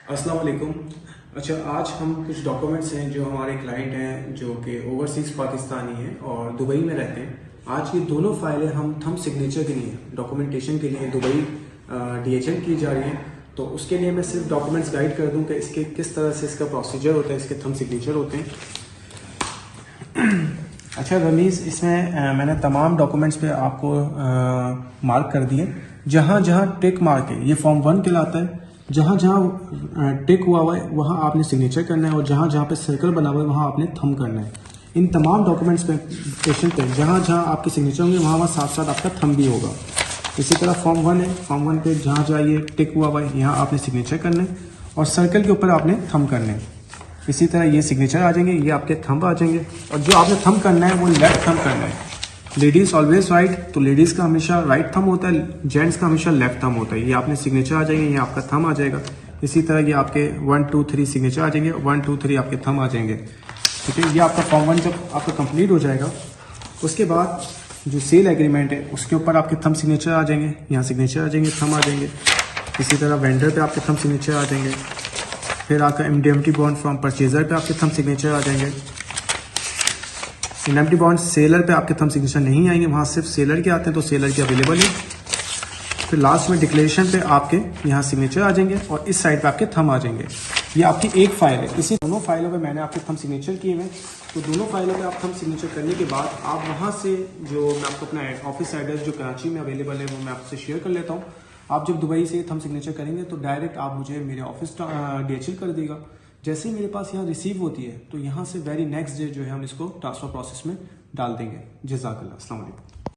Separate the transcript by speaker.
Speaker 1: अस्सलाम वालेकुम। अच्छा, आज हम कुछ डॉक्यूमेंट्स हैं जो हमारे क्लाइंट हैं जो कि ओवरसीज़ पाकिस्तानी हैं और दुबई में रहते हैं। आज ये दोनों फाइलें हम थंब सिग्नेचर के लिए डॉक्यूमेंटेशन के लिए दुबई DHL की जा रही हैं। तो उसके लिए मैं सिर्फ डॉक्यूमेंट्स गाइड कर दूं कि इसके किस तरह से इसका प्रोसीजर होता है, इसके थंब सिग्नेचर होते हैं। अच्छा रमीज़, इसमें मैंने तमाम डॉक्यूमेंट्स पे आपको मार्क कर दिए। जहाँ जहाँ टिक मार्क है ये फॉर्म 1 कहलाता है। जहाँ जहाँ टिक हुआ हुआ है वहाँ आपने सिग्नेचर करना है और जहाँ जहाँ पे सर्कल बना हुआ है वहाँ आपने थंब करना है। इन तमाम डॉक्यूमेंट्स पे पेशेंट पे जहाँ जहाँ आपके सिग्नेचर होंगे वहाँ साथ साथ आपका थंब भी होगा। इसी तरह फॉर्म 1 है, फॉर्म 1 पे जहाँ जहाँ ये टिक हुआ हुआ है यहाँ आपने सिग्नेचर करना है और सर्कल के ऊपर आपने थंब करना है। इसी तरह ये सिग्नेचर आ जाएंगे, ये आपके थंब आ जाएंगे और जो आपने थंब करना है वो लेफ्ट थंब करना है। लेडीज़ ऑलवेज राइट, तो लेडीज़ का हमेशा राइट थंब होता है, जेंट्स का हमेशा लेफ्ट थंब होता है। ये आपने सिग्नेचर आ जाएंगे, ये आपका थंब आ जाएगा। इसी तरह ये आपके 1 2 3 सिग्नेचर आ जाएंगे, 1 2 3 आपके थंब आ जाएंगे। ठीक है, ये आपका फॉर्म 1 जब आपका कंप्लीट हो जाएगा उसके बाद जो सेल एग्रीमेंट है उसके ऊपर आपके थंब सिग्नेचर आ जाएंगे, यहाँ सिग्नेचर आ जाएंगे, थंब आ जाएंगे। इसी तरह वेंडर पे आपके थंब सिग्नेचर आ जाएंगे। फिर आपका इंडेमनिटी बॉन्ड फ्रॉम परचेजर पे आपके थंब सिग्नेचर आ जाएंगे। इंडेमनिटी बॉन्ड सेलर पे आपके थंब सिग्नेचर नहीं आएंगे, वहाँ सिर्फ सेलर के आते हैं तो सेलर के अवेलेबल है। फिर लास्ट में डिक्लेरेशन पे आपके यहाँ सिग्नेचर आ जाएंगे और इस साइड पे आपके थंब आ जाएंगे। ये आपकी एक फाइल है। इसी दोनों फाइलों पे मैंने आपके थंब सिग्नेचर किए हैं। तो दोनों फाइलों पे आप थंब सिग्नेचर करने के बाद आप वहाँ से जो मैं आपको अपना ऑफिस एड्रेस जो कराची में अवेलेबल है वो मैं आपसे शेयर कर लेता हूँ। आप जब दुबई से थंब सिग्नेचर करेंगे तो डायरेक्ट आप मुझे मेरे ऑफिस DHL कर देगा। जैसे ही मेरे पास यहाँ रिसीव होती है तो यहाँ से वेरी नेक्स्ट डे जो है हम इसको ट्रांसफ़र प्रोसेस में डाल देंगे। जज़ाकल्लाह, अस्सलाम वालेकुम।